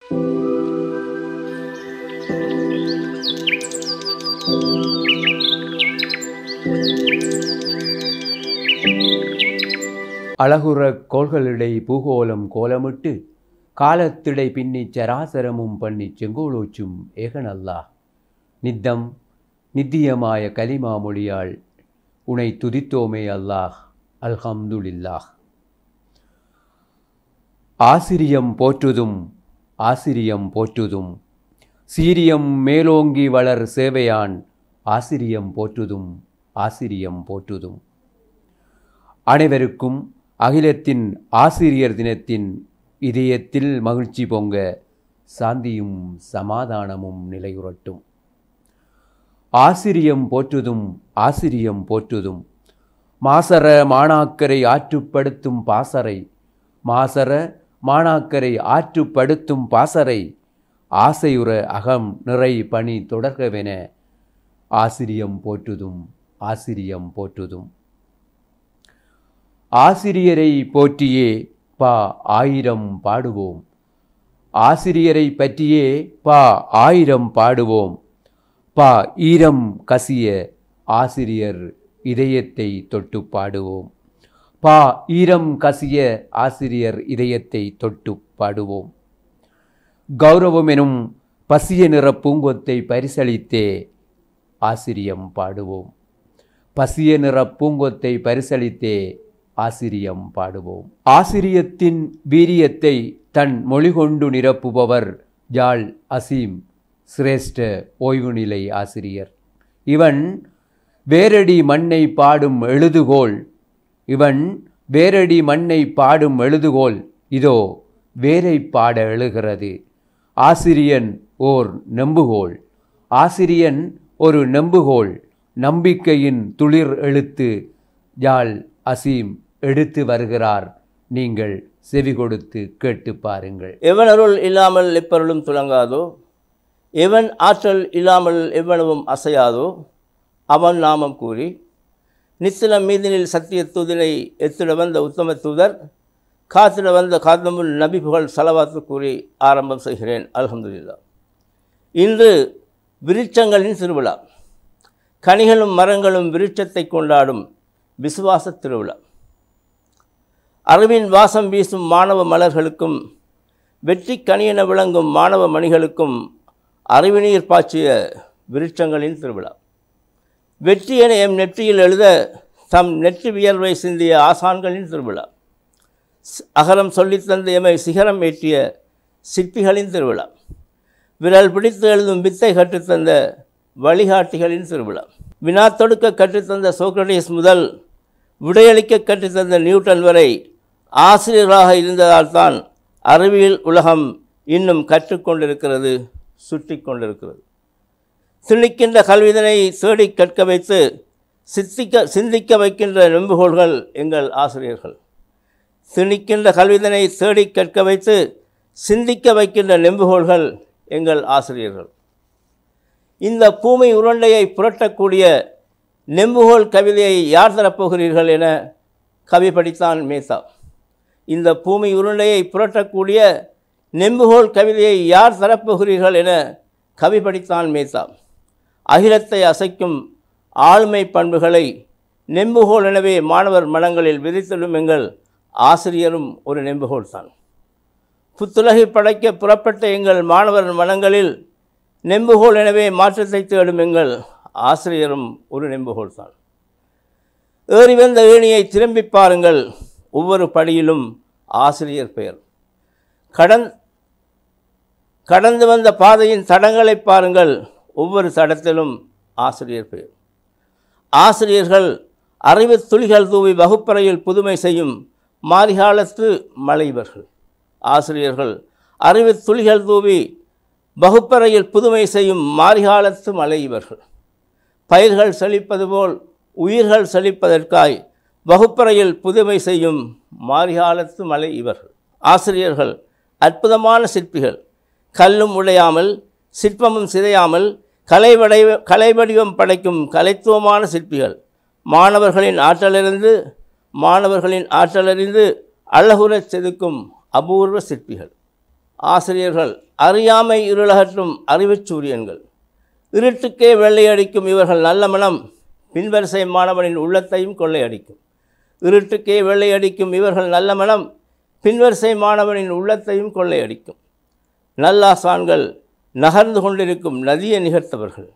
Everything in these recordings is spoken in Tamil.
அழகுற கோள்களிடை பூகோலம் கோலமிட்டு காலத்திடை பின்னிச் சராசரமும் பண்ணி செங்கோலோச்சும் ஏகன் அல்லாஹ் நித்தம் நித்தியமாய கலிமா மொழியால் உனை துதித்தோமே அல்லாஹ் அல்ஹம்துலில்லாஹ். ஆசிரியம் போற்றுதும் ஆசிரியம் போற்றுதும் சீரியம் மேலோங்கி வளர் சேவையான் ஆசிரியம் போற்றுதும் ஆசிரியம் போற்றுதும். அனைவருக்கும் அகிலத்தின் ஆசிரியர் தினத்தின் இதயத்தில் மகிழ்ச்சி பொங்க சாந்தியும் சமாதானமும் நிலையுறட்டும். ஆசிரியம் போற்றுதும் ஆசிரியம் போற்றுதும் மாசர மாணாக்கரை ஆற்றுப்படுத்தும் பாசறை மாசர மாணாக்கரை ஆற்றுப்படுத்தும் பாசறை ஆசையுற அகம் நிறை பணி தொடர்கவென ஆசிரியம் போற்றுதும் ஆசிரியம் போற்றுதும். ஆசிரியரை போற்றியே பா ஆயிரம் பாடுவோம் ஆசிரியரை பற்றியே பா ஆயிரம் பாடுவோம் பா ஈரம் கசிய ஆசிரியர் இதயத்தை தொட்டு பாடுவோம் பா ஈரம் கசிய ஆசிரியர் இதயத்தை தொட்டு பாடுவோம். கௌரவம் எனும் பசிய நிற பூங்கொத்தை பரிசளித்தே ஆசிரியம் பாடுவோம் பசிய நிற பூங்கொத்தை பரிசளித்தே ஆசிரியம் பாடுவோம். ஆசிரியத்தின் வீரியத்தை தன் மொழி கொண்டு நிரப்புபவர் ஜால் அசீம் சிரேஷ்ட ஓய்வு நிலை ஆசிரியர். இவன் வேரடி மண்ணை பாடும் எழுதுகோள் இவன் வேரடி மண்ணை பாடும் எழுதுகோள் இதோ வேரை பாட எழுகிறது. ஆசிரியன் ஓர் நெம்புகோள் ஆசிரியன் ஒரு நெம்புகோள் நம்பிக்கையின் துளிர் எழுத்து ஜால் அசீம் எடுத்து வருகிறார். நீங்கள் செவி கொடுத்து கேட்டு பாருங்கள். எவன் அருள் இல்லாமல் எப்பொருளும் துலங்காதோ எவன் ஆற்றல் இல்லாமல் எவ்வளவும் அசையாதோ அவன் நாமம் கூறி நித்திலம் மீதினில் சத்திய தூதினை எத்திட வந்த உத்தம தூதர் காத்திட வந்த காத்தமுல் நபி புகழ் சலவாத்து கூறி ஆரம்பம் செய்கிறேன். அல்ஹம்துலில்லாஹ். இன்று விருட்சங்களின் திருவிழா. கனிகளும் மரங்களும் விருட்சத்தை கொண்டாடும் விசுவாச திருவிழா. அறிவின் வாசம் வீசும் மாணவ மலர்களுக்கும் வெற்றி கனியென விளங்கும் மாணவ மணிகளுக்கும் அறிவினீர் பாய்ச்சிய விருட்சங்களின் திருவிழா. வெற்றி என எம் நெற்றியில் எழுத தம் நெற்றி வியர்வை சிந்திய ஆசான்களின் திருவிழா. அகரம் சொல்லித்தந்து எமை சிகரம் ஏற்றிய சிற்பிகளின் திருவிழா. விரல் பிடித்து எழுதும் வித்தை கற்றுத்தந்த வழிகாட்டிகளின் திருவிழா. வினா தொடுக்க கற்றுத்தந்த சோக்ரடீஸ் முதல் விடையளிக்க கற்றுத்தந்த நியூட்டன் வரை ஆசிரியர்களாக இருந்ததால் தான் அறிவியல் உலகம் இன்னும் கற்றுக்கொண்டிருக்கிறது, சுற்றி கொண்டிருக்கிறது. திணிக்கின்ற கல்விதனை தேடி கற்க வைத்து சிந்திக்க வைக்கின்ற நெம்புகோள்கள் எங்கள் ஆசிரியர்கள். திணிக்கின்ற கல்விதனை தேடி கற்க வைத்து சிந்திக்க வைக்கின்ற நெம்புகோள்கள் எங்கள் ஆசிரியர்கள். இந்த பூமி உருண்டையை புரட்டக்கூடிய நெம்புகோல் கவிதையை யார் தரப்போகிறீர்கள் என கவி படித்தான் மேத்தா. இந்த பூமி உருண்டையை புரட்டக்கூடிய நெம்புகோல் கவிதையை யார் தரப்போகிறீர்கள் என கவி படித்தான் மேத்தா. அகிலத்தை அசைக்கும் ஆளுமை பண்புகளை நெம்புகோல் எனவே மாணவர் மனங்களில் விதைத்தெழும் எங்கள் ஆசிரியரும் ஒரு நெம்புகோல் தான். புத்துலகை படைக்க புறப்பட்ட எங்கள் மாணவர் மனங்களில் நெம்புகோல் எனவே மாற்றத்தை தேடும் எங்கள் ஆசிரியரும் ஒரு நெம்புகோல் தான். ஏறி வந்த ஏணியை திரும்பி பாருங்கள், ஒவ்வொரு படியிலும் ஆசிரியர் பெயர். கடந்து வந்த பாதையின் தடங்களை பாருங்கள், ஒவ்வொரு தடத்திலும் ஆசிரியர் பெயர். ஆசிரியர்கள் அறிவு துளிகள் தூவி வகுப்பறையில் புதுமை செய்யும் மாரிகாலத்து மலைவர்கள். ஆசிரியர்கள் அறிவு துளிகள் தூவி வகுப்பறையில் புதுமை செய்யும் மாரிகாலத்து மலைவர்கள். பயிர்கள் செழிப்பது போல் உயிர்கள் செழிப்பதற்காய் வகுப்பறையில் புதுமை செய்யும் மாரிகாலத்து மலை இவர்கள். ஆசிரியர்கள் அற்புதமான சிற்பிகள். கல்லும் உடையாமல் சிற்பமும் சிதையாமல் கலை வடிவம் படைக்கும் கலைத்துவமான சிற்பிகள். மாணவர்களின் ஆற்றலறிந்து அழகுறச் செதுக்கும் அபூர்வ சிற்பிகள். ஆசிரியர்கள் அறியாமை இருளகற்றும் அறிவுச் சூரியன்கள். இருட்டுக்கே வெள்ளையடிக்கும் இவர்கள் நல்ல மனம் பின்வரிசை மாணவனின் உள்ளத்தையும் கொள்ளையடிக்கும். இருட்டுக்கே வெள்ளையடிக்கும் இவர்கள் நல்ல மனம் பின்வரிசை மாணவனின் உள்ளத்தையும் கொள்ளையடிக்கும். நல்லாசான்கள் நகர்ந்து கொண்டிருக்கும் நதியை நிகழ்த்தவர்கள்.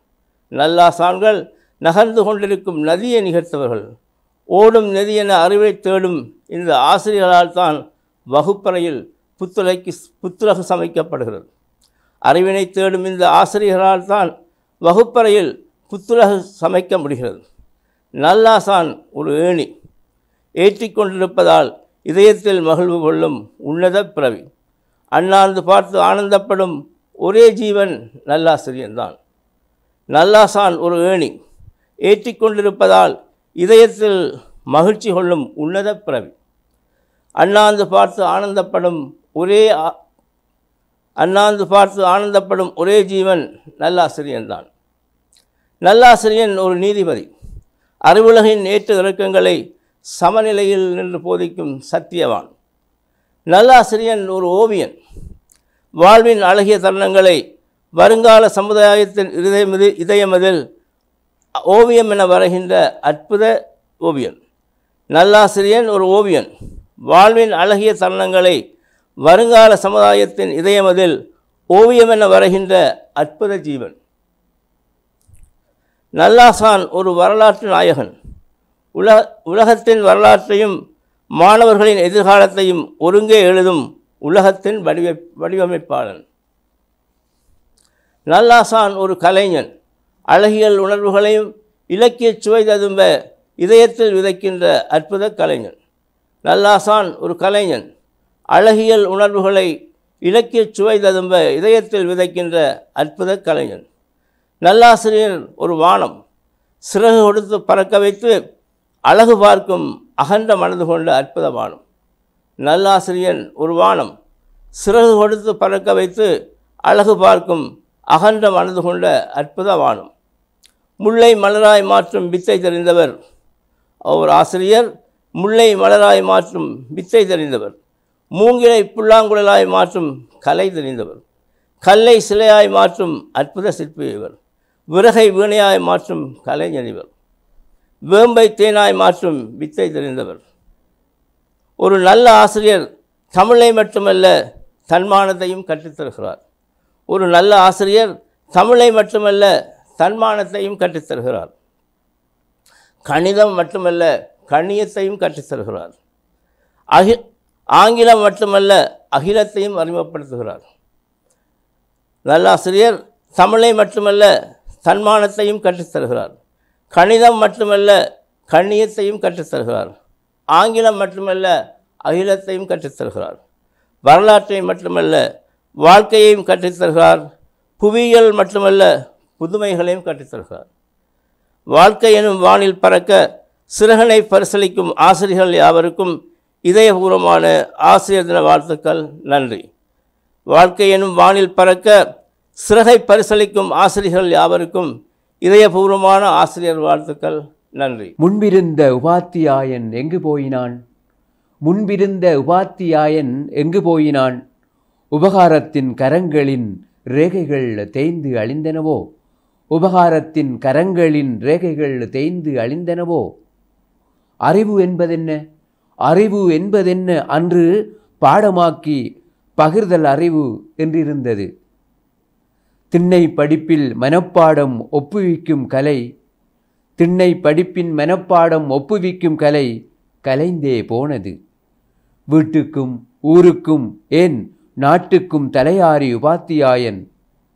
நல்லாசான்கள் நகர்ந்து கொண்டிருக்கும் நதியை நிகழ்த்தவர்கள். ஓடும் நதி என அறிவை தேடும் இந்த ஆசிரியர்களால் தான் வகுப்பறையில் புத்துலகு சமைக்கப்படுகிறது. அறிவினை தேடும் இந்த ஆசிரியர்களால் தான் வகுப்பறையில் புத்துலகு சமைக்க முடிகிறது. நல்லாசான் ஒரு ஏணி ஏற்றிக்கொண்டிருப்பதால் இதயத்தில் மகிழ்வு கொள்ளும் உன்னத பிறவி. அண்ணாந்து பார்த்து ஆனந்தப்படும் ஒரே ஜீவன் நல்லாசிரியன்தான். நல்லாசான் ஒரு ஏணி ஏற்றிக்கொண்டிருப்பதால் இதயத்தில் மகிழ்ச்சி கொள்ளும் உன்னத பிறவி. அண்ணாந்து பார்த்து ஆனந்தப்படும் ஒரே ஜீவன் நல்லாசிரியன்தான். நல்லாசிரியன் ஒரு நீதிபதி. அறிவுலகின் ஏற்ற இறக்கங்களை சமநிலையில் நின்று போதிக்கும் சத்தியவான். நல்லாசிரியன் ஒரு ஓவியன். வாழ்வின் அழகிய தருணங்களை வருங்கால சமுதாயத்தின் இதயமதில் ஓவியம் என வரைகின்ற அற்புத ஓவியன். நல்லாசிரியன் ஒரு ஓவியன். வாழ்வின் அழகிய தருணங்களை வருங்கால சமுதாயத்தின் இதயமதில் ஓவியம் என வரைகின்ற அற்புத ஜீவன். நல்லாசான் ஒரு வரலாற்று நாயகன். உலகத்தின் வரலாற்றையும் மாணவர்களின் எதிர்காலத்தையும் ஒருங்கே எழுதும் உலகத்தின் வடிவமைப்பாளன். நல்லாசான் ஒரு கலைஞன். அழகியல் உணர்வுகளையும் இலக்கிய சுவை ததும்ப இதயத்தில் விதைக்கின்ற அற்புத கலைஞன். நல்லாசான் ஒரு கலைஞன். அழகியல் உணர்வுகளை இலக்கிய சுவை ததும்ப இதயத்தில் விதைக்கின்ற அற்புத கலைஞன். நல்லாசிரியர் ஒரு வானம். சிறகு கொடுத்து பறக்க வைத்து அழகு பார்க்கும் அகன்ற மனது கொண்ட அற்புத வானம். நல்லாசிரியன் ஒரு வானம். சிறகு கொடுத்து பறக்க வைத்து அழகு பார்க்கும் அகன்ற மனது கொண்ட அற்புத வானம். முல்லை மலராய் மாற்றும் வித்தை தெரிந்தவர் அவர் ஆசிரியர். முல்லை மலராய் மாற்றும் வித்தை தெரிந்தவர். மூங்கிலை புல்லாங்குழலாய் மாற்றும் கலை தெரிந்தவர். கல்லை சிலையாய் மாற்றும் அற்புத சிற்பி இவர். விறகை வீணையாய் மாற்றும் கலைஞர் இவர். வேம்பை தேனாய் மாற்றும் வித்தை தெரிந்தவர். ஒரு நல்ல ஆசிரியர் தமிழை மட்டுமல்ல தன்மானத்தையும் கற்றுத்தருகிறார். ஒரு நல்ல ஆசிரியர் தமிழை மட்டுமல்ல தன்மானத்தையும் கற்றுத்தருகிறார். கணிதம் மட்டுமல்ல கண்ணியத்தையும் கற்றுத்தருகிறார். ஆங்கிலம் மட்டுமல்ல அகிலத்தையும் அறிமுகப்படுத்துகிறார். நல்லாசிரியர் தமிழை மட்டுமல்ல தன்மானத்தையும் கற்றுத்தருகிறார். கணிதம் மட்டுமல்ல கண்ணியத்தையும் கற்றுத்தருகிறார். ஆங்கிலம் மட்டுமல்ல அகிலத்தையும் கற்றுத்தருகிறார். வரலாற்றை மட்டுமல்ல வாழ்க்கையையும் கற்றுத்தருகிறார். புவியியல் மட்டுமல்ல புதுமைகளையும் கற்றுத்தருகிறார். வாழ்க்கை எனும் வானில் பறக்க சிறகனை பரிசளிக்கும் ஆசிரியர்கள் யாவருக்கும் இதயபூர்வமான ஆசிரியர் தின வாழ்த்துக்கள். நன்றி. வாழ்க்கை எனும் வானில் பறக்க சிறகை பரிசளிக்கும் ஆசிரியர்கள் யாவருக்கும் இதயபூர்வமான ஆசிரியர் வாழ்த்துக்கள். நன்றி. முன்பிருந்த உபாத்தியாயன் எங்கு போயினான்? முன்பிருந்த உபாத்தியாயன் எங்கு போயினான்? உபகாரத்தின் கரங்களின் ரேகைகள் தேய்ந்து அழிந்தனவோ? உபகாரத்தின் கரங்களின் ரேகைகள் தேய்ந்து அழிந்தனவோ? அறிவு என்பதென்ன? அறிவு என்பதென்ன அன்று பாடமாக்கி பகிர்தல் அறிவு என்றிருந்தது. திண்ணை படிப்பில் மனப்பாடம் ஒப்புவிக்கும் கலை, திண்ணை படிப்பின் மனப்பாடம் ஒப்புவிக்கும் கலை கலைந்தே போனது. வீட்டுக்கும் ஊருக்கும் ஏன் நாட்டுக்கும் தலையாரி உபாத்தியாயன்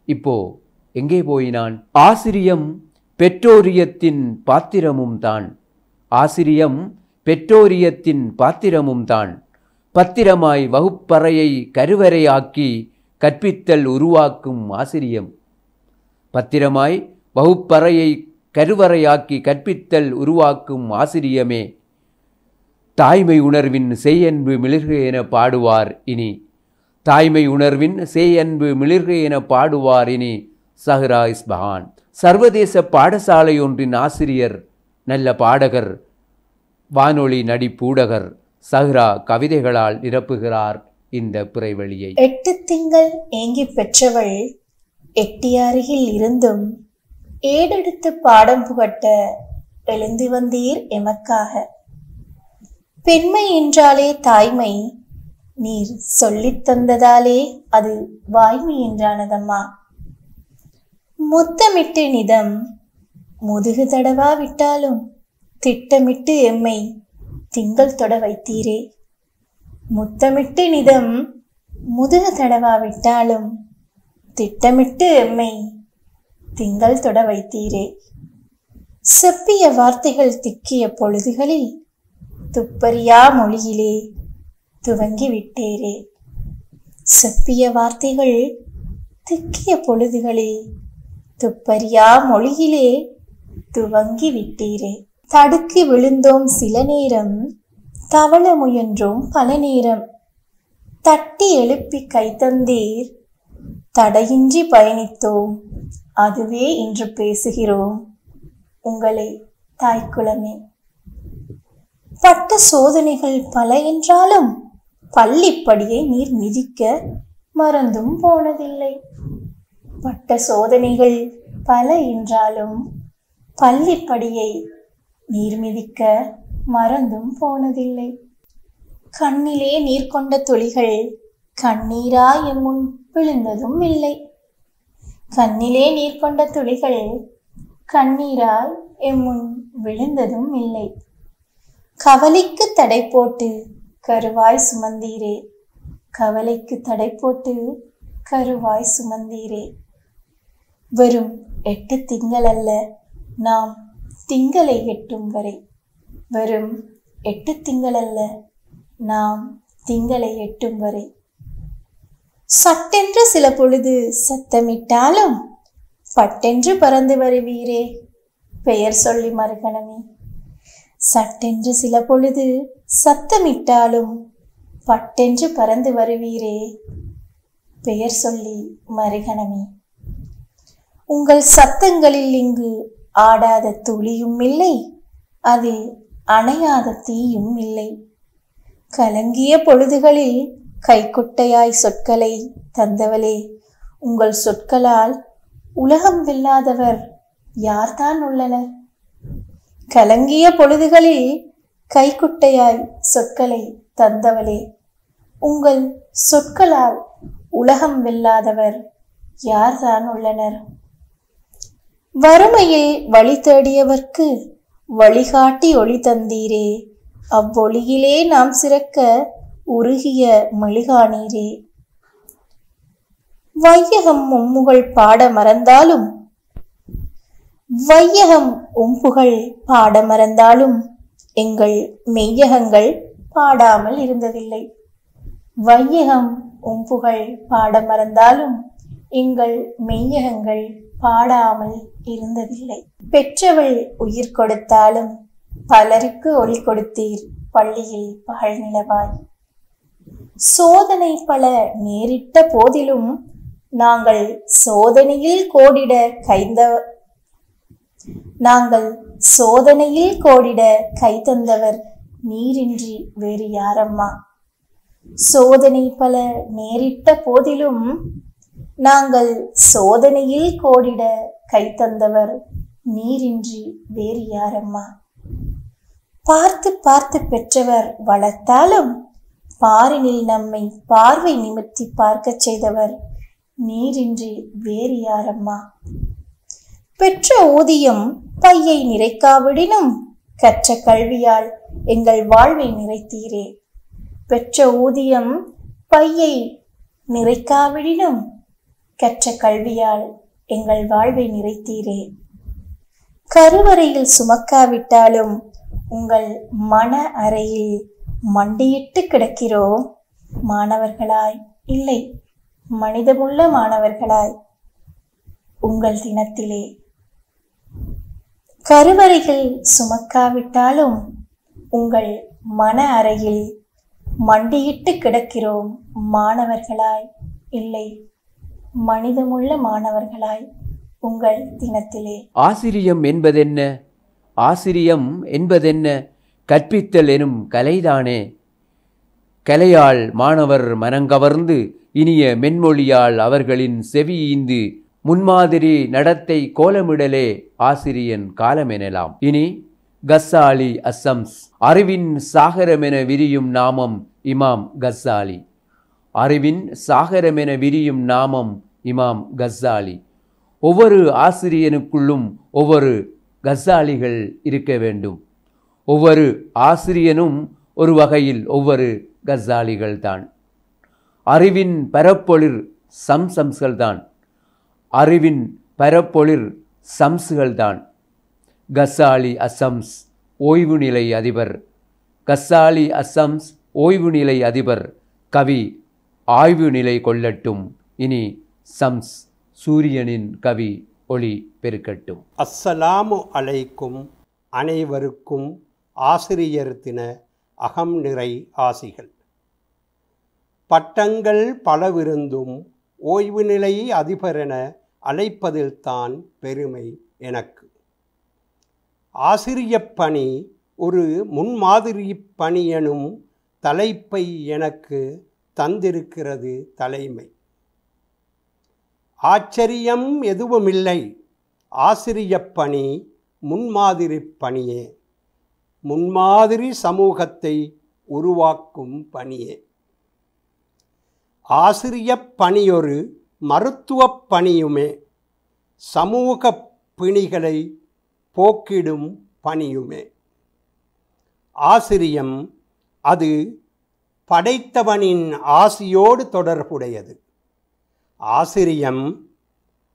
இப்போ எங்கே போயினான்? ஆசிரியம் பெற்றோரியத்தின் பாத்திரமும் தான். ஆசிரியம் பெற்றோரியத்தின் பாத்திரமும் தான். பத்திரமாய் வகுப்பறையை கருவறையாக்கி கற்பித்தல் உருவாக்கும் ஆசிரியம். பத்திரமாய் வகுப்பறையை கருவறையாக்கி கற்பித்தல் உருவாக்கும் ஆசிரியமே. தாய்மை உணர்வின் செய்யன்பு மிளிர்க என பாடுவார் இனி. தாய்மை உணர்வின் செய்யன்பு மிளிர்க என பாடுவார் இனி சஹ்ரா இஸ்பஹான். சர்வதேச பாடசாலை ஒன்றின் ஆசிரியர், நல்ல பாடகர், வானொலி நடிப்பூடகர் சஹ்ரா கவிதைகளால் நிரப்புகிறார் இந்த பிறைவெளியை. 8 திங்கள் ஏங்கி பெற்றவள் எட்டியாருகில் இருந்தும் ஏடெடுத்து பாடம் புகட்ட எழுந்து வந்தீர் எமக்காக. பெண்மை என்றாலே தாய்மை, நீர் சொல்லித் தந்ததாலே அது வாய்மை என்றானதம்மா. முத்தமிட்டு நிதம் முதுகு தடவா விட்டாலும் திட்டமிட்டு எம்மை திங்கள் தொட வைத்தீரே. முத்தமிட்டு நிதம் முதுகு தடவா விட்டாலும் திட்டமிட்டு எம்மை திங்கள் தொட வைத்தீரே. செப்பிய வார்த்தைகள் திக்கிய பொழுதுகளில் துப்பறியா மொழியிலே துவங்கி விட்டேரே. செப்பிய வார்த்தைகள் திக்கிய பொழுதுகளில் துப்பறியா மொழியிலே துவங்கி விட்டீரே. தடுக்கி விழுந்தோம் சில நேரம், தவள முயன்றோம் பல நேரம். தட்டி எழுப்பி கைத்தந்தீர், தடையின்றி பயணித்தோம், அதுவே இன்று பேசுகிறோம் உங்களை தாய்க்குலமே. பட்ட சோதனைகள் பல என்றாலும் பள்ளிப்படியை நீர் மிதிக்க மறந்தும் போனதில்லை. பட்ட சோதனைகள் பல என்றாலும் பள்ளிப்படியை நீர் மிதிக்க மறந்தும் போனதில்லை. கண்ணிலே நீர் கொண்ட துளிகள் கண்ணீரா எம் முன் விழுந்ததும் இல்லை. கண்ணிலே நீர் கொண்ட துளிகள் கண்ணீராய் எம் முன் விழுந்ததும் இல்லை. கவலைக்கு தடை போட்டு கருவாய் சுமந்தீரே. கவலைக்கு தடை போட்டு கருவாய் சுமந்தீரே. வெறும் 8 திங்கள் அல்ல, நாம் திங்களை எட்டும் வரை. வெறும் 8 திங்கள் அல்ல, நாம் திங்களை எட்டும் வரை. சட்டென்று சில பொழுது சத்தமிட்டாலும் பட்டென்று பறந்து வருவீரே பெயர் சொல்லி மறுகணமே. சட்டென்று சில பொழுது சத்தமிட்டாலும் பட்டென்று பறந்து வருவீரே பெயர் சொல்லி மறுகணமே. உங்கள் சத்தங்களில் இங்கு ஆடாத துளியும் இல்லை, அதில் அணையாத தீயும் இல்லை. கலங்கிய பொழுதுகளில் கைக்குட்டையாய் சொற்களை தந்தவளே, உங்கள் சொற்களால் உலகம் வெல்லாதவர் யார்தான் உள்ளனர்? கலங்கிய பொழுதுகளில் கைக்குட்டையாய் சொற்களை தந்தவளே, உங்கள் சொற்களால் உலகம் வெல்லாதவர் யார்தான் உள்ளனர்? வறுமையில் வழி தேடியவர்க்கு வழிகாட்டி ஒளி தந்தீரே, அவ்வொளியிலே நாம் சிறக்க உருகிய மெழுகானீரே. வையகம் உம்முகள் பாட மறந்தாலும் எங்கள் மெய்யகங்கள் பாடாமல் இருந்ததில்லை. வையகம் உம்புகள் பாட மறந்தாலும் எங்கள் மெய்யகங்கள் பாடாமல் இருந்ததில்லை. பெற்றவள் உயிர் கொடுத்தாலும் பலருக்கு ஒளி கொடுத்தீர் பள்ளியில் பகல் நிலவாய். சோதனை பல நேரிட்ட போதிலும் நாங்கள் சோதனையில் கோடிட கைதந்தவர் நீரின்றி வேறு யாரம்மா. சோதனை பல நேரிட்ட போதிலும் நாங்கள் சோதனையில் கோடிட கைதந்தவர் நீரின்றி வேறு யாரம்மா. பார்த்து பார்த்து பெற்றவர் வளர்த்தாலும் பாரினில் நம்மை பார்வை நிமிர்த்தி பார்க்க செய்தவர் நீரின்றி வேறு யாரம்மா. பெற்ற ஊதியம் பையை நிறைக்காவிடினும் கற்ற கல்வியால் எங்கள் வாழ்வை நிறைத்தீரே. பெற்ற ஊதியம் பையை நிறைக்காவிடினும் கற்ற கல்வியால் எங்கள் வாழ்வை நிறைத்தீரே. கருவறையில் சுமக்காவிட்டாலும் உங்கள் மன அறையில் மண்டியிட்டு கிடக்கிறோம் மாணவர்களாய், இல்லை மனிதமுள்ள மாணவர்களாய் உங்கள் தினத்திலே. கருவறையில் சுமக்காவிட்டாலும் உங்கள் மன அறையில் மண்டியிட்டு கிடக்கிறோம் மாணவர்களாய், இல்லை மனிதமுள்ள மாணவர்களாய் உங்கள் தினத்திலே. ஆசிரியம் என்பதென்ன? ஆசிரியம் என்பதென்ன? கற்பித்தல் எனும் கலைதானே. கலையால் மாணவர் மனங்கவர்ந்து இனிய மென்மொழியால் அவர்களின் செவியீந்து முன்மாதிரி நடத்தை கோலமிடலே ஆசிரியன் காலமெனலாம். இனி கஸ்ஸாலி அஸ்ஸம்ஸ். அறிவின் சாகரமென விரியும் நாமம் இமாம் கஸ்ஸாலி. அறிவின் சாகரமென விரியும் நாமம் இமாம் கஸ்ஸாலி. ஒவ்வொரு ஆசிரியனுக்குள்ளும் ஒவ்வொரு கஸ்ஸாலிகள் இருக்க வேண்டும். ஒவ்வொரு ஆசிரியனும் ஒரு வகையில் ஒவ்வொரு கஸ்ஸாலிகள் தான். அறிவின் பரப்பொளிர் சம்சம்ஸ்கள் தான். அறிவின் பரப்பொளிர் சம்ஸ்கள் தான். கஸ்ஸாலி அஸ்ஸம்ஸ் ஓய்வு நிலை அதிபர். கஸ்ஸாலி அஸ்ஸம்ஸ் ஓய்வு நிலை அதிபர். கவி ஆய்வு நிலை கொள்ளட்டும். இனி சம்ஸ் சூரியனின் கவி ஒளி பெருக்கட்டும். அஸ்ஸலாமு அலைக்கும். அனைவருக்கும் ஆசிரியர் தின அகம் நிறை ஆசிகள். பட்டங்கள் பலவிருந்தும் ஓய்வு நிலை அதிபரென அழைப்பதில்தான் பெருமை எனக்கு. ஆசிரியப் பணி ஒரு முன்மாதிரி பணி எனும் தலைப்பை எனக்கு தந்திருக்கிறது தலைமை. ஆச்சரியம் எதுவுமில்லை, ஆசிரியப் பணி முன்மாதிரி பணியே. முன்மாதிரி சமூகத்தை உருவாக்கும் பணியே. ஆசிரியப் பணியொரு மருத்துவப் பணியுமே. சமூக பிணிகளை போக்கிடும் பணியுமே. ஆசிரியம் அது படைத்தவனின் ஆசியோடு தொடர்புடையது. ஆசிரியம்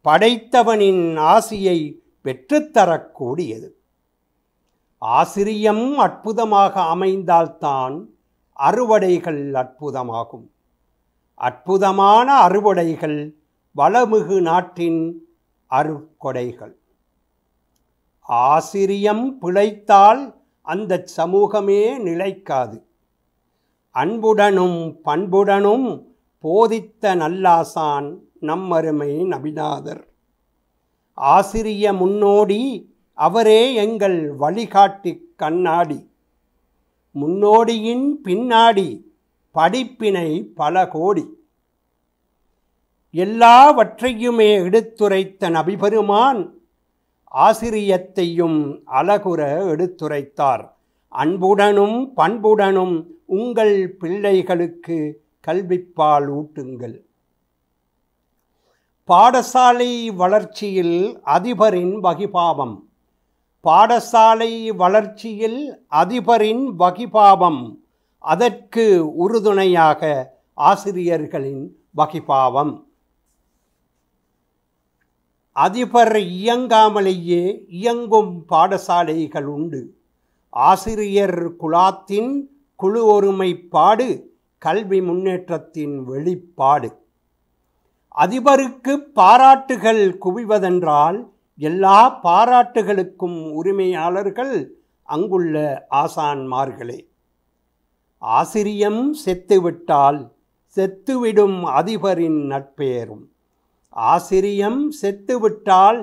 படைத்தவனின் ஆசியை பெற்றுத்தரக்கூடியது. ஆசிரியம் அற்புதமாக அமைந்தால்தான் அறுவடைகள் அற்புதமாகும். அற்புதமான அறுவடைகள் வளமிகு நாட்டின் அருட்கொடைகள். ஆசிரியம் பிழைத்தால் அந்த சமூகமே நிலைக்காது. அன்புடனும் பண்புடனும் போதித்த நல்லாசான் நம்மருமை நபிநாதர். ஆசிரிய முன்னோடி அவரே எங்கள் வழிகாட்டி கண்ணாடி. முன்னோடியின் பின்னாடி படிப்பினை பல கோடி. எல்லாவற்றையுமே எடுத்துரைத்த நபிபெருமான் ஆசிரியத்தையும் அழகுற எடுத்துரைத்தார். அன்புடனும் பண்புடனும் உங்கள் பிள்ளைகளுக்கு கல்விப்பால் ஊட்டுங்கள். பாடசாலை வளர்ச்சியில் அதிபரின் வகிபாவம். பாடசாலை வளர்ச்சியில் அதிபரின் வகிபாவம். அதற்கு உறுதுணையாக ஆசிரியர்களின் வகிபாவம். அதிபர் இயங்காமலேயே இயங்கும் பாடசாலைகள் உண்டு. ஆசிரியர் குலாத்தின் குழு ஒருமைப்பாடு கல்வி முன்னேற்றத்தின் வெளிப்பாடு. அதிபருக்கு பாராட்டுகள் குவிவதென்றால் எல்லா பாராட்டுகளுக்கும் உரிமையாளர்கள் அங்குள்ள ஆசான்மார்களே. ஆசிரியம் செத்துவிட்டால் செத்துவிடும் அதிபரின் நட்பெயரும். ஆசிரியம் செத்துவிட்டால்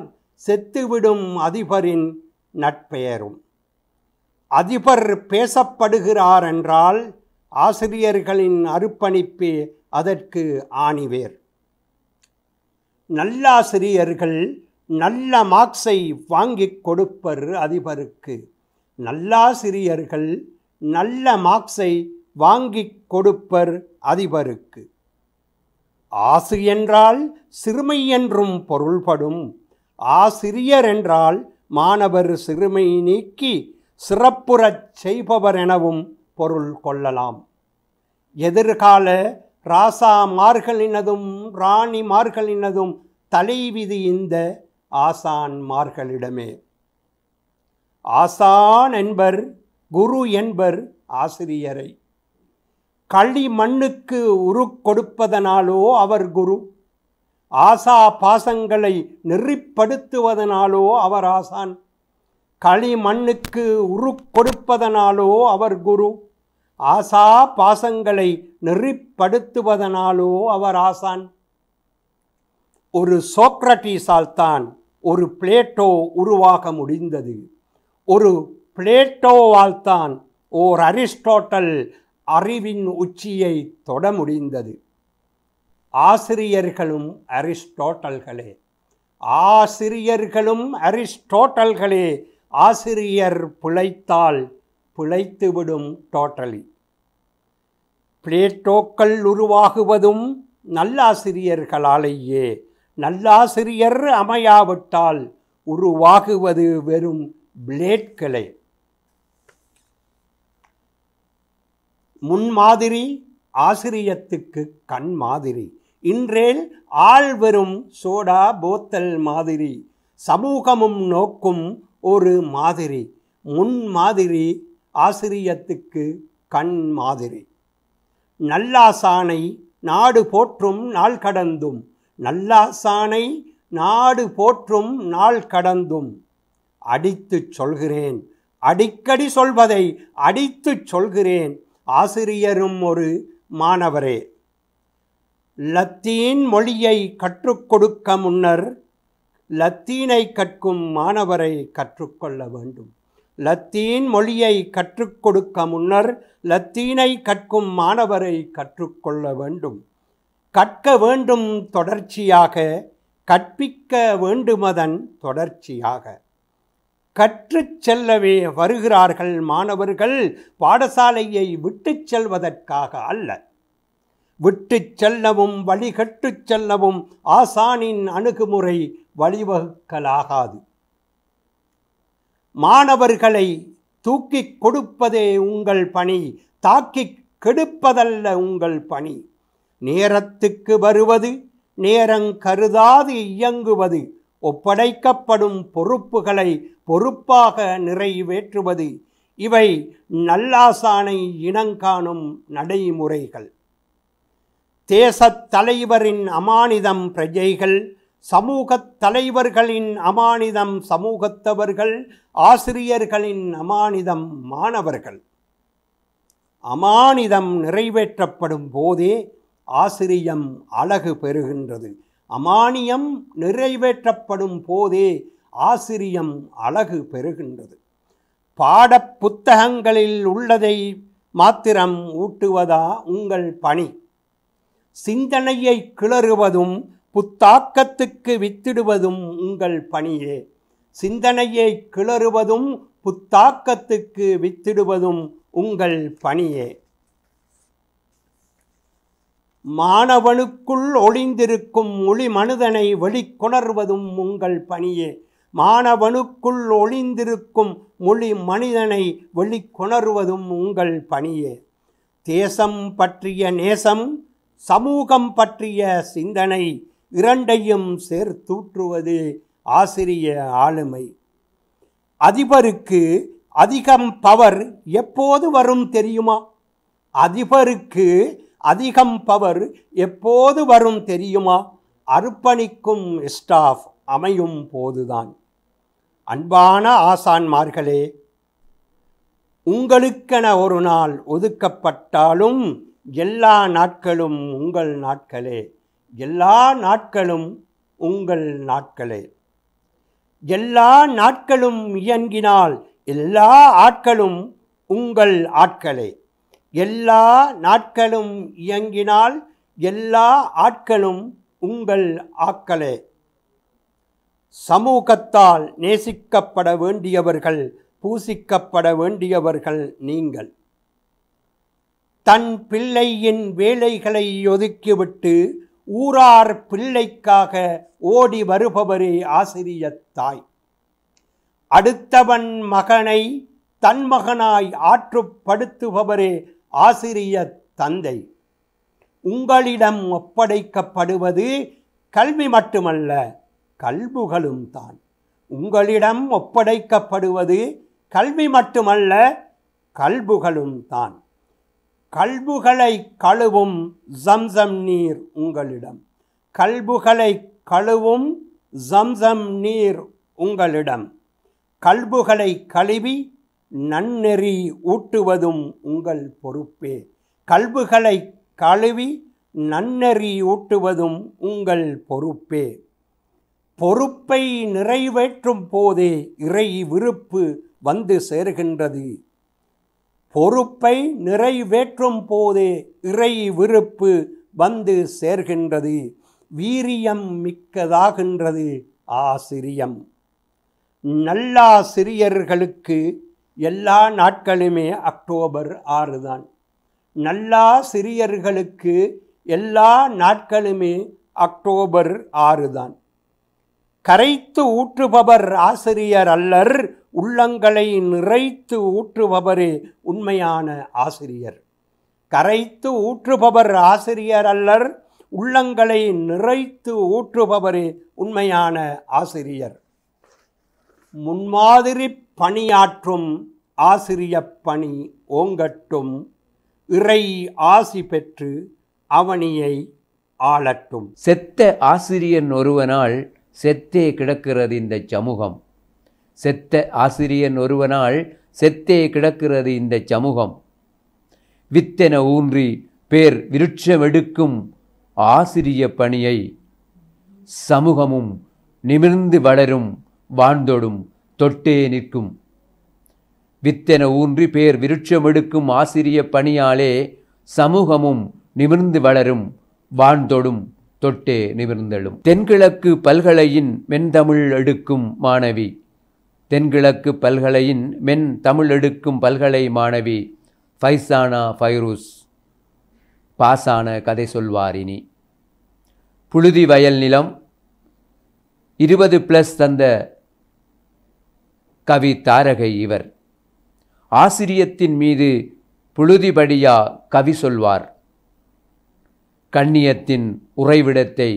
செத்துவிடும் அதிபரின் நட்பெயரும். அதிபர் பேசப்படுகிறார் என்றால் ஆசிரியர்களின் அர்ப்பணிப்பே அதற்கு ஆணிவேர். நல்லாசிரியர்கள் நல்ல மார்க்ஸை வாங்கிக் கொடுப்பர் அதிபருக்கு. நல்லாசிரியர்கள் நல்ல மார்க்ஸை வாங்கிக் கொடுப்பர் அதிபருக்கு. ஆசு என்றால் சிறுமை என்றும் பொருள்படும். ஆசிரியர் என்றால் மாணவர் சிறுமை நீக்கி சிறப்புறச் செய்பவர் எனவும் பொருள் கொள்ளலாம். எதிர்கால ராசாமார்களினதும் ராணிமார்களினதும் தலைவிதி இந்த ஆசான்மார்களிடமே. ஆசான் என்பர் குரு என்பர் ஆசிரியரை. களி மண்ணுக்கு உரு கொடுப்பதனாலோ அவர் குரு. ஆசா பாசங்களை நெறிப்படுத்துவதனாலோ அவர் ஆசான். களி மண்ணுக்கு உரு கொடுப்பதனாலோ அவர் குரு. ஆசா பாசங்களை நெறிப்படுத்துவதனாலோ அவர் ஆசான். ஒரு சோக்ரட்டிஸால் தான் ஒரு பிளேட்டோ உருவாக முடிந்தது. ஒரு பிளேட்டோவால் தான் ஓர் அரிஸ்டோட்டல் அறிவின் உச்சியை தொட முடிந்தது. ஆசிரியர்களும் அரிஸ்டோட்டல்களே, ஆசிரியர்களும் அரிஸ்டோட்டல்களே. ஆசிரியர் பிழைத்தால் பிழைத்துவிடும் டோட்டலி. பிளேட்டோக்கள் உருவாகுவதும் நல்லாசிரியர்களாலேயே. நல்லாசிரியர் அமையாவிட்டால் உருவாகுவது வெறும் பிளேட்களே. முன்மாதிரி ஆசிரியத்துக்கு கண் மாதிரி. இன்றேல் ஆள்வரும் சோடா போத்தல் மாதிரி. சமூகமும் நோக்கும் ஒரு மாதிரி. முன்மாதிரி ஆசிரியத்துக்கு கண் மாதிரி. நல்லாசானை நாடு போற்றும் நாள் கடந்தும். நல்லாசானை நாடு போற்றும் நாள் கடந்தும். அடித்துச் சொல்கிறேன், அடிக்கடி சொல்வதை அடித்துச் சொல்கிறேன். ஆசிரியரும் ஒரு மாணவரே. லத்தீன் மொழியை கற்றுக் கொடுக்க முன்னர் லத்தீனை கற்கும் மாணவரை கற்றுக்கொள்ள வேண்டும். லத்தீன் மொழியை கற்றுக் கொடுக்க முன்னர் லத்தீனை கற்கும் மாணவரை கற்றுக்கொள்ள வேண்டும். கற்க வேண்டும் தொடர்ச்சியாக, கற்பிக்க வேண்டுமதன் தொடர்ச்சியாக. கற்றுச் செல்லவே வருகிறார்கள் மாணவர்கள், பாடசாலையை விட்டுச் செல்வதற்காக அல்ல. விட்டுச் செல்லவும் வழிகட்டுச் செல்லவும் ஆசானின் அணுகுமுறை வழிவகுக்கலாகாது. மாணவர்களை தூக்கிக் கொடுப்பதே உங்கள் பணி, தாக்கிக் கெடுப்பதல்ல உங்கள் பணி. நேரத்துக்கு வருவது, நேரங் கருதாது இயங்குவது, ஒப்படைக்கப்படும் பொறுப்புகளை பொறுப்பாக நிறைவேற்றுவது, இவை நல்லாசானை இனங்காணும் நடைமுறைகள். தேசத் தலைவரின் அமானிதம் பிரஜைகள், சமூகத் தலைவர்களின் அமானிதம் சமூகத்தவர்கள், ஆசிரியர்களின் அமானிதம் மாணவர்கள். அமானிதம் நிறைவேற்றப்படும் போதே ஆசிரியம் அழகு பெறுகின்றது. அமானியம் நிறைவேற்றப்படும் போதே ஆசிரியம் அழகு பெறுகின்றது. பாடப் புத்தகங்களில் உள்ளதை மாத்திரம் ஊட்டுவதா உங்கள் பணி? சிந்தனையை கிளறுவதும் புத்தாக்கத்துக்கு வித்திடுவதும் உங்கள் பணியே. சிந்தனையை கிளறுவதும் புத்தாக்கத்துக்கு வித்திடுவதும் உங்கள் பணியே. மாணவனுக்குள் ஒளிந்திருக்கும் ஒளி மனிதனை வெளிக்கொணர்வதும் உங்கள் பணியே. மாணவனுக்குள் ஒளிந்திருக்கும் மொழி மனிதனை வெளிக்கொணர்வதும் உங்கள் பணியே. தேசம் பற்றிய நேசம், சமூகம் பற்றிய சிந்தனை, இரண்டையும் சேர்த்தூற்றுவது ஆசிரிய ஆளுமை. அதிபருக்கு அதிகம் பவர் எப்போது வரும் தெரியுமா? அதிபருக்கு அதிகம் பவர் எப்போது வரும் தெரியுமா? அர்ப்பணிக்கும் ஸ்டாஃப் அமையும் போதுதான். அன்பான ஆசான்மார்களே, உங்களுக்கென ஒரு நாள் ஒதுக்கப்பட்டாலும் எல்லா நாட்களும் உங்கள் நாட்களே. எல்லா நாட்களும் உங்கள் நாட்களே. எல்லா நாட்களும் இயங்கினால் எல்லா ஆட்களும் உங்கள் ஆட்களே. எல்லா நாட்களும் இயங்கினால் எல்லா ஆட்களும் உங்கள் ஆட்களே. சமூகத்தால் நேசிக்கப்பட வேண்டியவர்கள், பூசிக்கப்பட வேண்டியவர்கள் நீங்கள். தன் பிள்ளையின் வேலைகளை ஒதுக்கிவிட்டு ஊரார் பிள்ளைக்காக ஓடி வருபவரே ஆசிரியத் தாய். அடுத்தவன் மகனை தன் மகனாய் ஆற்றுப்படுத்துபவரே ஆசிரியத் தந்தை. உங்களிடம் ஒப்படைக்கப்படுவது கல்வி மட்டுமல்ல, கல்புகளும் தான். உங்களிடம் ஒப்படைக்கப்படுவது கல்வி மட்டுமல்ல, கல்புகளும் தான். கல்புகளை கழுவும் ஜம்சம் நீர் உங்களிடம். கல்புகளை கழுவும் ஜம்சம் நீர் உங்களிடம். கல்புகளை கழுவி நன்னெறி ஊட்டுவதும் உங்கள் பொறுப்பே. கல்புகளை கழுவி நன்னெறி ஊட்டுவதும் உங்கள் பொறுப்பே. பொறுப்பை நிறைவேற்றும் போதே இறை விருப்பு வந்து சேர்கின்றது. பொறுப்பை நிறைவேற்றும் போதே இறை விருப்பு வந்து சேர்கின்றது. வீரியம் மிக்கதாகின்றது ஆசிரியம். நல்லாசிரியர்களுக்கு எல்லா நாட்களுமே அக்டோபர் 6 தான். நல்லாசிரியர்களுக்கு எல்லா நாட்களுமே அக்டோபர் 6 தான். கரைத்து ஊற்றுபவர் ஆசிரியர் அல்லர், உள்ளங்களை நிறைத்து ஊற்றுபவரே உண்மையான ஆசிரியர். கரைத்து ஊற்றுபவர் ஆசிரியர் அல்லர், உள்ளங்களை நிறைத்து ஊற்றுபவரே உண்மையான ஆசிரியர். முன்மாதிரி பணியாற்றும் ஆசிரிய பணி ஓங்கட்டும், இறை ஆசி பெற்று அவனியை ஆளட்டும். செத்த ஆசிரியன் ஒருவனால் செத்தே கிடக்கிறது இந்த சமூகம். செத்த ஆசிரியன் ஒருவனால் செத்தே கிடக்கிறது இந்த சமூகம். வித்தென ஊன்றி பேர் விருட்சமெடுக்கும் ஆசிரிய பணியை சமூகமும் நிமிர்ந்து வளரும் வாழ்ந்தொடும் தொட்டே நிற்கும். வித்தென ஊன்றி பேர் விருட்சமெடுக்கும் ஆசிரிய பணியாலே சமூகமும் நிமிர்ந்து வளரும் வாழ்ந்தொடும் தொட்டே நிமிர்ந்தெழும். தென்கிழக்கு பல்கலையின் மென்தமிழ் எடுக்கும் மாணவி. தென்கிழக்கு பல்கலையின் மென் தமிழ் எடுக்கும் பல்கலை மாணவி ஃபைசானா ஃபைரூஸ் பாசான கதை சொல்வாரினி. புழுதி வயல் நிலம் 20+ தந்த கவி தாரகை இவர். ஆசிரியத்தின் மீது புழுதிபடியா கவி சொல்வார். கண்ணியத்தின் உறைவிடத்தை,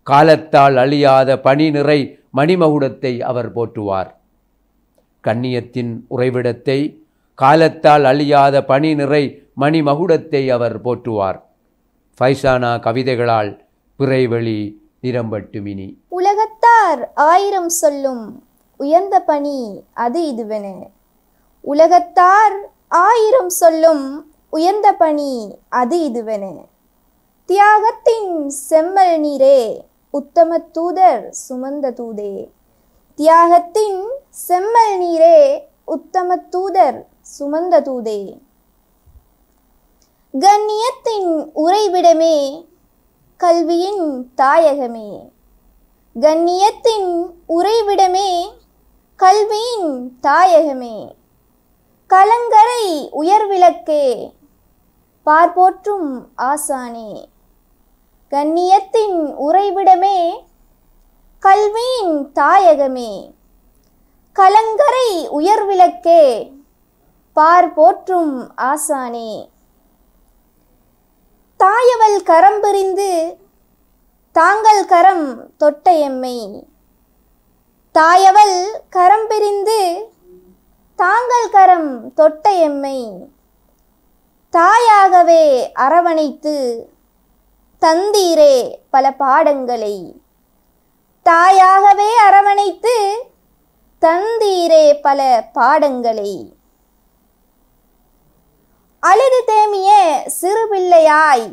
காலத்தால் அழியாத பணி நிறை மணிமகுடத்தை அவர் போற்றுவார். கண்ணியத்தின் உறைவிடத்தை, காலத்தால் அழியாத பணி நிறை மணிமகுடத்தை அவர் போற்றுவார். ஃபைசானா கவிதைகளால் பிறைவெளி நிரம்பட்டுமினி. உலகத்தார் 1000 சொல்லும் உயர்ந்த பணி அது இதுவென. உலகத்தார் 1000 சொல்லும் உயர்ந்த பணி அது இதுவென. தியாகத்தின் செம்மல் நீரே உத்தம தூதர் சுமந்த தூதே. தியாகத்தின் செம்மல் நீரே உத்தம தூதர் சுமந்த தூதே. கண்ணியத்தின் உறைவிடமே கல்வியின் தாயகமே. கண்ணியத்தின் உறைவிடமே கல்வியின் தாயகமே. கலங்கரை உயர்விளக்கே பார்போற்றும் ஆசானே. கண்ணியத்தின் உறைவிடமே கல்வியின் தாயகமே. கலங்கரை உயர்விளக்கே பார்போற்றும் ஆசானே. தாயவள் கரம் பிரிந்து தாங்கள் கரம் தொட்ட எம்மை. தாயவள் கரம் பிரிந்து தாங்கள் கரம் தொட்ட எம்மை. தாயாகவே அரவணைத்து தந்தீரே பல பாடங்களை. தாயாகவே அரவணைத்து தந்தீரே பல பாடங்களை. அழுது தேமிய சிறு பிள்ளையாய்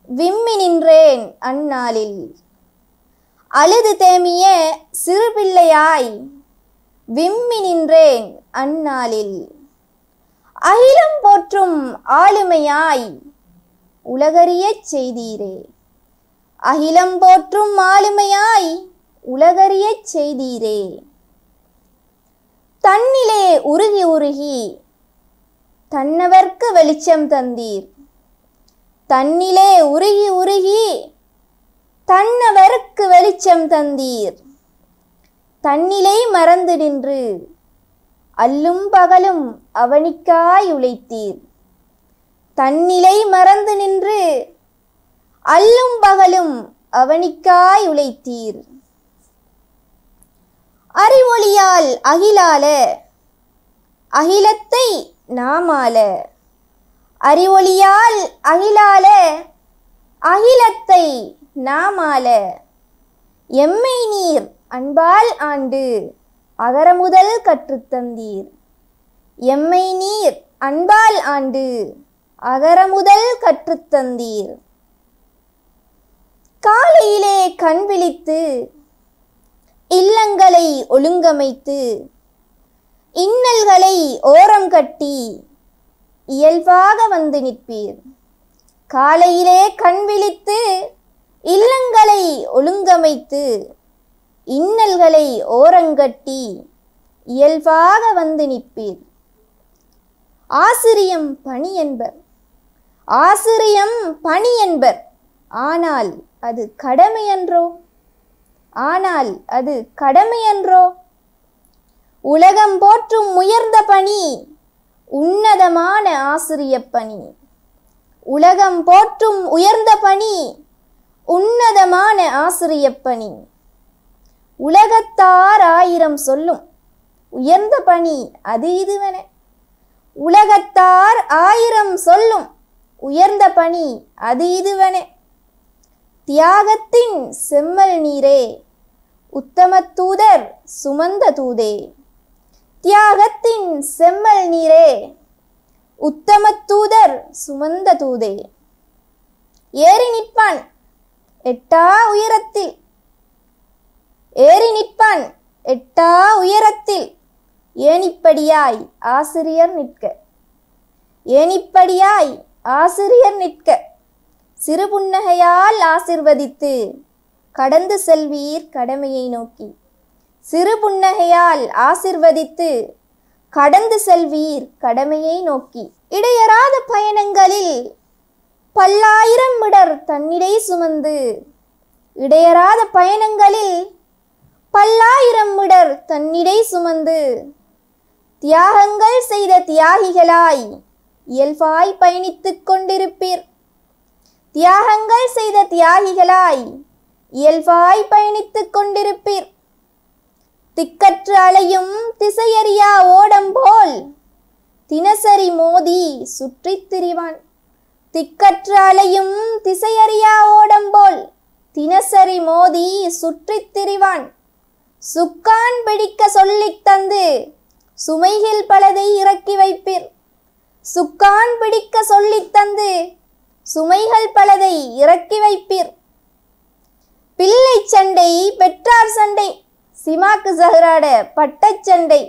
விம்மி நின்றேன் அந்நாளில். அழுது தேமிய சிறு பிள்ளையாய் விம்மி நின்றேன் அந்நாளில். அகிலம் போற்றும் ஆளுமையாய் உலகறியச் செய்தீரே. அகிலம் போற்றும் ஆளுமையாய் உலகறியச் செய்தீரே. தன்னிலே உருகி உருகி தன்னவர்க்கு வெளிச்சம் தந்தீர். தன்னிலே உருகி உருகி தன்னவர்க்கு வெளிச்சம் தந்தீர். தன்னிலை மறந்து நின்று அல்லும் பகலும் அவனிக்காய் உழைத்தீர். தன்னிலை மறந்து நின்று அல்லும் பகலும் அவனிக்காய் உழைத்தீர். அறிவொளியால் அகிலால அகிலத்தை நாமால. அறிவொளியால் அகிலால அகிலத்தை நாமால. எம்மை நீர் அன்பால் ஆண்டு அகரமுதல் கற்றுத்தந்தீர். எம்மை நீர் அன்பால் ஆண்டு அகரமுதல் கற்றுத்தந்தீர். காலையிலே கண் விழித்து இல்லங்களை ஒழுங்கமைத்து இன்னல்களை ஓரம் கட்டி இயல்பாக வந்து நிற்பீர். காலையிலே கண் விழித்து இல்லங்களை ஒழுங்கமைத்து இன்னல்களை ஓரங்கட்டி இயல்பாக வந்து நிற்பீர். ஆசிரியம் பணி என்பர், ஆசிரியம் பணி என்பர். ஆனால் அது கடமையன்றோ? ஆனால் அது கடமையன்றோ? உலகம் போற்றும் உயர்ந்த பணி உன்னதமான ஆசிரியப் பணி. உலகம் போற்றும் உயர்ந்த பணி உன்னதமான ஆசிரியப் பணி. உலகத்தார் ஆயிரம் சொல்லும் உயர்ந்த பணி அது இதுவென. உலகத்தார் ஆயிரம் சொல்லும் உயர்ந்த பணி அது இதுவென. தியாகத்தின் செம்மல் நீரே உத்தம தூதர் சுமந்த தூதே. தியாகத்தின் செம்மல் நீரே உத்தம தூதர் சுமந்த தூதே. ஏறி நிற்பான் எட்டா உயரத்தில், ஏறி நிற்பான் எட்டா உயரத்தில். ஏணிப்படியாய் ஆசிரியர் நிற்க, ஏணிப்படியாய் ஆசிரியர் நிற்க. சிறு புன்னகையால் ஆசிர்வதித்து கடந்து செல்வீர் கடமையை நோக்கி. சிறு புன்னகையால் ஆசிர்வதித்து கடந்து செல்வீர் கடமையை நோக்கி. இடையறாத பயணங்களில் பல்லாயிரம் மிடர் தன்னிடை சுமந்து, இடையறாத பயணங்களில் பல்லாயிரம் மிடர் தன்னிடை சுமந்து தியாகங்கள் செய்த தியாகிகளாய் இயல்பாய் பயணித்துக் கொண்டிருப்பீர். தியாகங்கள் செய்த தியாகிகளாய் இயல்பாய் பயணித்துக் கொண்டிருப்பீர். திக்கற்று அலையும் திசையறியா ஓடம் போல் தினசரி மோதி சுற்றித் திரிவான். திக்கற்று அலையும் திசையறியா ஓடம் போல் தினசரி மோதி சுற்றித் திரிவான். சுக்கான் பிடிக்க சொல்லித் தந்து சுமைகள் பலதை இறக்கி வைப்பீர். சுக்கான் பிடிக்க சொல்லித் தந்து சுமைகள் பலதை இறக்கி வைப்பீர். பிள்ளை சண்டை பெற்றார் சண்டை சிமாக்கு ஜஹராட பட்டச் சண்டை.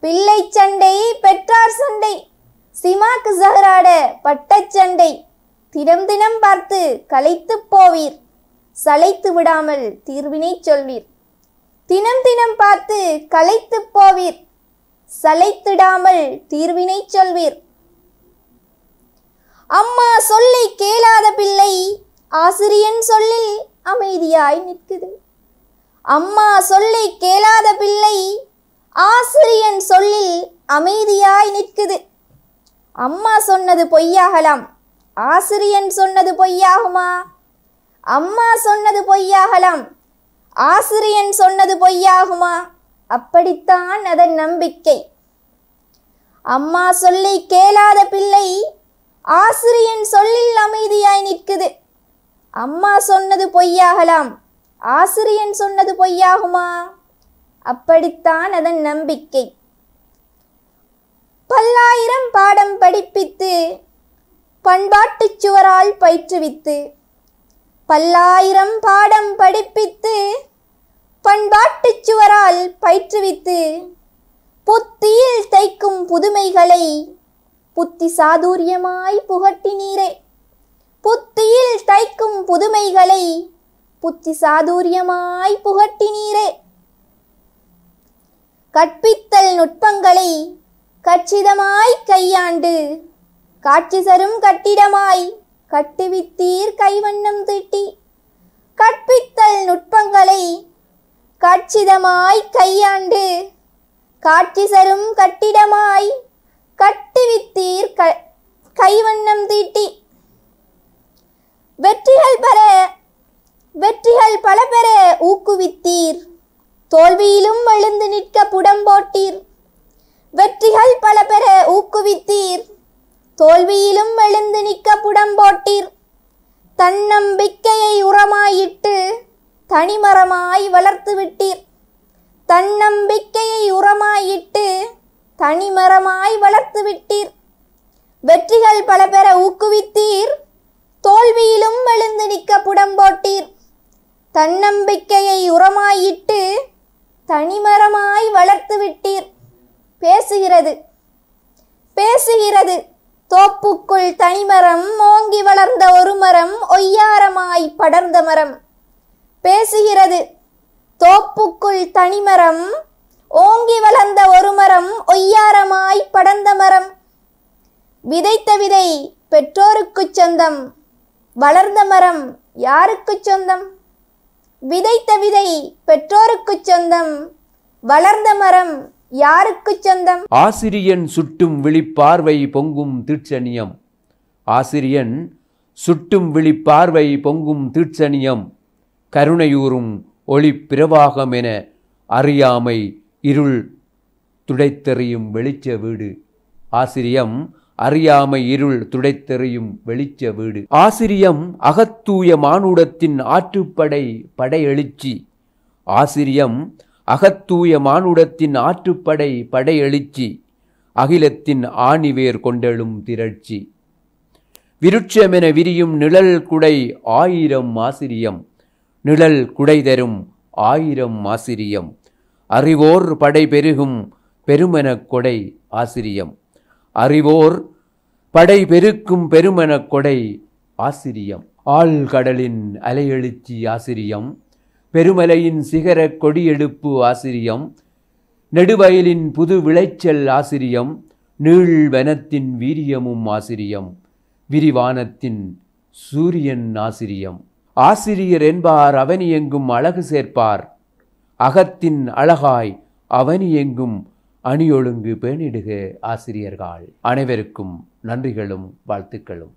பிள்ளை சண்டை பெற்றார் சண்டை சிமாக்கு ஜஹராட பட்டச் சண்டை. தினம் தினம் பார்த்து களைத்து போவீர், சளைத்து விடாமல் தீர்வினை சொல்வீர். தினம் தினம் பார்த்து களைத்து போவீர், சளைத்திடாமல் தீர்வினை சொல்வீர். அம்மா சொல்லை கேளாத பிள்ளை ஆசிரியன் சொல்லில் அமைதியாய் நிற்குது. அம்மா சொல்லை கேளாத பிள்ளை ஆசிரியன் சொல்லில் அமைதியாய் நிற்குது. அம்மா சொன்னது பொய்யாகலாம், ஆசிரியன் சொன்னது பொய்யாகுமா? அம்மா சொன்னது பொய்யாகலாம், ஆசிரியன் சொன்னது பொய்யாகுமா? அப்படித்தான் அதன் நம்பிக்கை. அம்மா சொல்லை கேளாத பிள்ளை ஆசிரியன் சொல்லில் அமைதியாய் நிற்குது. அம்மா சொன்னது பொய்யாகலாம், ஆசிரியன் சொன்னது பொய்யாகுமா? அப்படித்தான் அதன் நம்பிக்கை. பல்லாயிரம் பாடம் படிப்பித்து பண்பாட்டுச் சுவரால் பயிற்றுவித்து, பல்லாயிரம் பாடம் படிப்பித்து பண்பாட்டுச் சுவரால் பயிற்றுவித்து புத்தியில் தைக்கும் புதுமைகளை புத்தி சாதுரியமாய் புகட்டினீரே. புத்தியில் தைக்கும் புதுமைகளை புத்தி சாதுரியமாய் புகட்டினீரே. கற்பித்தல் நுட்பங்களை கச்சிதமாய் கையாண்டு காட்சி தரும் கட்டிடமாய் கட்டுவித்தீர் கைவண்ணம் தீட்டி. கற்பித்தல் நுட்பங்களை கச்சிதமாய் கையாண்டு காட்சி தரும் கட்டிடமாய் கட்டுவித்தீர் கைவண்ணம் தீட்டி. வெற்றிகள் பல பெற ஊக்குவித்தீர், தோல்வியிலும் எழுந்து நிற்க புடம் போட்டீர். வெற்றிகள் பல பெற ஊக்குவித்தீர், தோல்வியிலும் எழுந்து நிற்க புடம் போட்டீர். தன்னம்பிக்கையை உரமாயிட்டு தனிமரமாய் வளர்த்து விட்டீர். தன்னம்பிக்கையை உரமாயிட்டு தனிமரமாய் வளர்த்து விட்டீர். வெற்றிகள் பல பெற ஊக்குவித்தீர், தோல்வியிலும் எழுந்து நிற்க புடம் போட்டீர். தன்னம்பிக்கையை உரமாயிட்டு தனிமரமாய் வளர்த்து விட்டீர். பேசுகிறது பேசுகிறது தோப்புக்குள் தனிமரம் ஓங்கி வளர்ந்த ஒரு மரம் ஒய்யாரமாய் படர்ந்த மரம். பேசுகிறது. தோப்புக்குள் தனிமரம் ஓங்கி வளர்ந்த ஒரு மரம் ஒய்யாரமாய் படர்ந்த மரம். விதைத்த விதை பெற்றோருக்குச் சொந்தம், வளர்ந்த மரம் யாருக்குச் சொந்தம்? விதைத்த விதை பெற்றோருக்குச் சொந்தம், வளர்ந்த மரம் யாருக்குச் சொந்தம்? ஆசிரியன் சுட்டும் விழிப்பார்வை பொங்கும் தீட்சணியம். ஆசிரியன் சுட்டும் விழிப்பார்வை பொங்கும் தீட்சணியம். கருணையூறும் ஒளி பிரவாகம் என அறியாமை இருள் துடைத்தெறியும் வெளிச்ச வீடு. ஆசிரியம் அறியாமை இருள் துடைத்தெறியும் வெளிச்ச வீடு. ஆசிரியம் அகத்தூய மானுடத்தின் ஆற்றுப்படை படையெழுச்சி. ஆசிரியம் அகத்தூய மானுடத்தின் ஆற்றுப்படை படையெழுச்சி. அகிலத்தின் ஆணிவேர் கொண்டெழும் திரட்சி. விருட்சமென விரியும் நிழல் குடை 1000 ஆசிரியம். நிழல் குடை தரும் 1000 ஆசிரியம். அறிவோர் படை பெருகும் பெருமெனக் கொடை ஆசிரியம். அறிவோர் படை பெருக்கும் பெருமெனக் கொடை ஆசிரியம். ஆழ்கடலின் அலையெழுச்சி ஆசிரியம். பெருமலையின் சிகர கொடியெடுப்பு ஆசிரியம். நெடுவயலின் புது விளைச்சல் ஆசிரியம். நீள்வனத்தின் வீரியமும் ஆசிரியம். விரிவானத்தின் சூரியன் ஆசிரியம். ஆசிரியர் என்பார் அவனி எங்கும் அழகு சேர்ப்பார். அகத்தின் அழகாய் அவனி எங்கும் அணியொழுங்கு பேணிடுக ஆசிரியர்கள். அனைவருக்கும் நன்றிகளும் வாழ்த்துக்களும்.